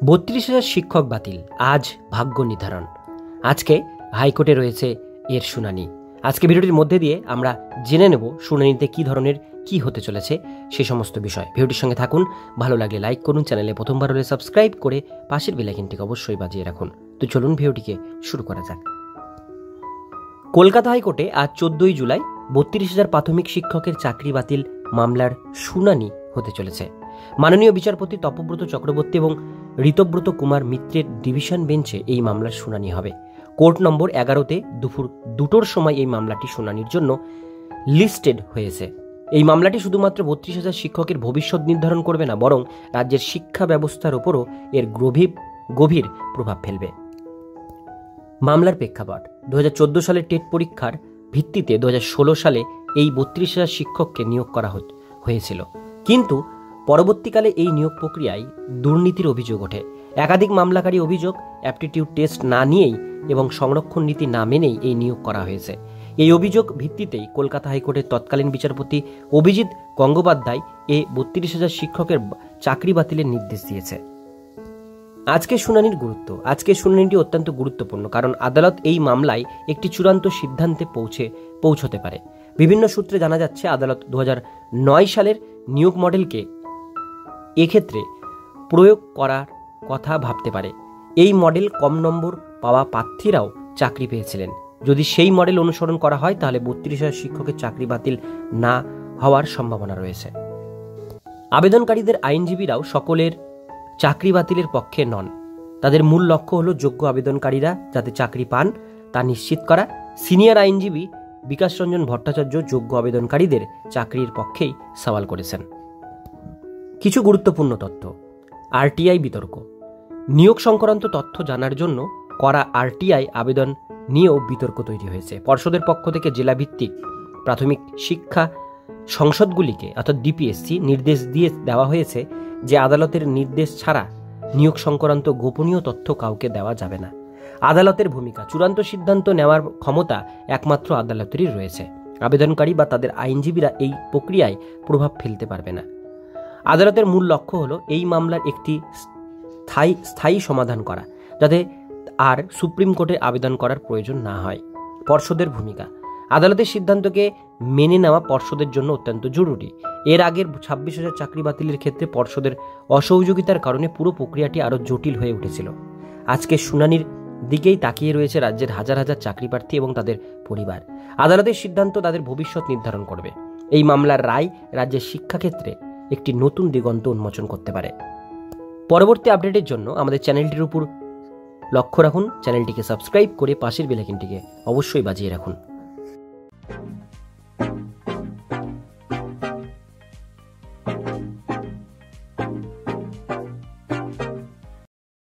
32,000 শিক্ষক বাতিল, আজ ভাগ্য নির্ধারণ। আজকে হাইকোর্টে রয়েছে এর শুনানি। আজকে ভিডিওটির মধ্যে দিয়ে আমরা জেনে নেব শুনানিতে কী ধরনের কি হতে চলেছে সে সমস্ত বিষয়। ভিডিওটির সঙ্গে থাকুন, ভালো লাগলে লাইক করুন, চ্যানেলে প্রথমবার হলে সাবস্ক্রাইব করে পাশের বেল আইকনটিকে অবশ্যই বাজিয়ে রাখুন। তো চলুন ভিডিওটিকে শুরু করা যাক। কলকাতা হাইকোর্টে আজ 14ই জুলাই 32,000 প্রাথমিক শিক্ষকের চাকরি বাতিল মামলার শুনানি হতে চলেছে। মাননীয় বিচারপতি তপব্রত চক্রবর্তী এবং ঋতব্রত কুমার মিত্রের ডিভিশন বেঞ্চে এই মামলার শুনানি হবে। কোর্ট নম্বর 11-তে দুপুর 2টোর সময় এই মামলাটি শুনানির জন্য লিস্টেড হয়েছে। এই মামলাটি শুধুমাত্র 32,000 শিক্ষকের ভবিষ্যৎ নির্ধারণ করবে না, বরং রাজ্যের শিক্ষা ব্যবস্থার উপরও এর গভীর প্রভাব ফেলবে। মামলার প্রেক্ষাপট: 2014 সালে টেট পরীক্ষার ভিত্তিতে 2016 সালে এই 32,000 শিক্ষককে নিয়োগ করা হয়েছিল, কিন্তু পরবর্তীকালে এই নিয়োগ প্রক্রিয়ায় দুর্নীতির অভিযোগ ওঠে। একাধিক মামলাকারী অভিযোগ অ্যাপটিটিউড টেস্ট না নিয়েই এবং সংরক্ষণ নীতি না মেনেই এই নিয়োগ করা হয়েছে। এই অভিযোগ ভিত্তিতেই কলকাতা হাইকোর্টের তৎকালীন বিচারপতি অভিজিৎ গঙ্গোপাধ্যায় এই 32,000 শিক্ষকের চাকরি বাতিলের নির্দেশ দিয়েছে। আজকের শুনানির গুরুত্ব: আজকের শুনানিটি অত্যন্ত গুরুত্বপূর্ণ, কারণ আদালত এই মামলায় একটি চূড়ান্ত সিদ্ধান্তে পৌঁছতে পারে। বিভিন্ন সূত্রে জানা যাচ্ছে, আদালত 2009 সালের নিয়োগ মডেলকে এক্ষেত্রে প্রয়োগ করার কথা ভাবতে পারে। এই মডেল কম নম্বর পাওয়া প্রার্থীরাও চাকরি পেয়েছিলেন। যদি সেই মডেল অনুসরণ করা হয়, তাহলে 32,000 শিক্ষকের চাকরি বাতিল না হওয়ার সম্ভাবনা রয়েছে। আবেদনকারীদের আইনজীবীরাও সকলের চাকরি বাতিলের পক্ষে নন। তাদের মূল লক্ষ্য হল যোগ্য আবেদনকারীরা যাতে চাকরি পান তা নিশ্চিত করা। সিনিয়র আইনজীবী বিকাশ রঞ্জন ভট্টাচার্য যোগ্য আবেদনকারীদের চাকরির পক্ষেই সওয়াল করেছেন। কিছু গুরুত্বপূর্ণ তথ্য: আরটিআই বিতর্ক। নিয়োগ সংক্রান্ত তথ্য জানার জন্য করা আরটিআই আবেদন নিয়েও বিতর্ক তৈরি হয়েছে। পর্ষদের পক্ষ থেকে জেলাভিত্তিক প্রাথমিক শিক্ষা সংসদগুলিকে অর্থাৎ ডিপিএসসি নির্দেশ দিয়ে দেওয়া হয়েছে যে আদালতের নির্দেশ ছাড়া নিয়োগ সংক্রান্ত গোপনীয় তথ্য কাউকে দেওয়া যাবে না। আদালতের ভূমিকা: চূড়ান্ত সিদ্ধান্ত নেওয়ার ক্ষমতা একমাত্র আদালতেরই রয়েছে। আবেদনকারী বা তাদের আইনজীবীরা এই প্রক্রিয়ায় প্রভাব ফেলতে পারবে না। আদালতের মূল লক্ষ্য হলো এই মামলার একটি স্থায়ী সমাধান করা, যাতে আর সুপ্রিম কোর্টে আবেদন করার প্রয়োজন না হয়। পর্ষদের ভূমিকা: আদালতের সিদ্ধান্তকে মেনে নেওয়া পর্ষদের জন্য অত্যন্ত জরুরি। এর আগের 26,000 চাকরি বাতিলের ক্ষেত্রে পর্ষদের অসহযোগিতার কারণে পুরো প্রক্রিয়াটি আরও জটিল হয়ে উঠেছিল। আজকের শুনানির দিকেই তাকিয়ে রয়েছে রাজ্যের হাজার হাজার চাকরি প্রার্থী এবং তাদের পরিবার। আদালতের সিদ্ধান্ত তাদের ভবিষ্যৎ নির্ধারণ করবে। এই মামলার রায় রাজ্যের শিক্ষাক্ষেত্রে একটি নতুন দিগন্ত উন্মোচন করতে পারে। পরবর্তী আপডেটের জন্য আমাদের চ্যানেলটির উপর লক্ষ্য রাখুন, চ্যানেলটিকে সাবস্ক্রাইব করে পাশের বেল আইকনটিকে অবশ্যই বাজিয়ে রাখুন।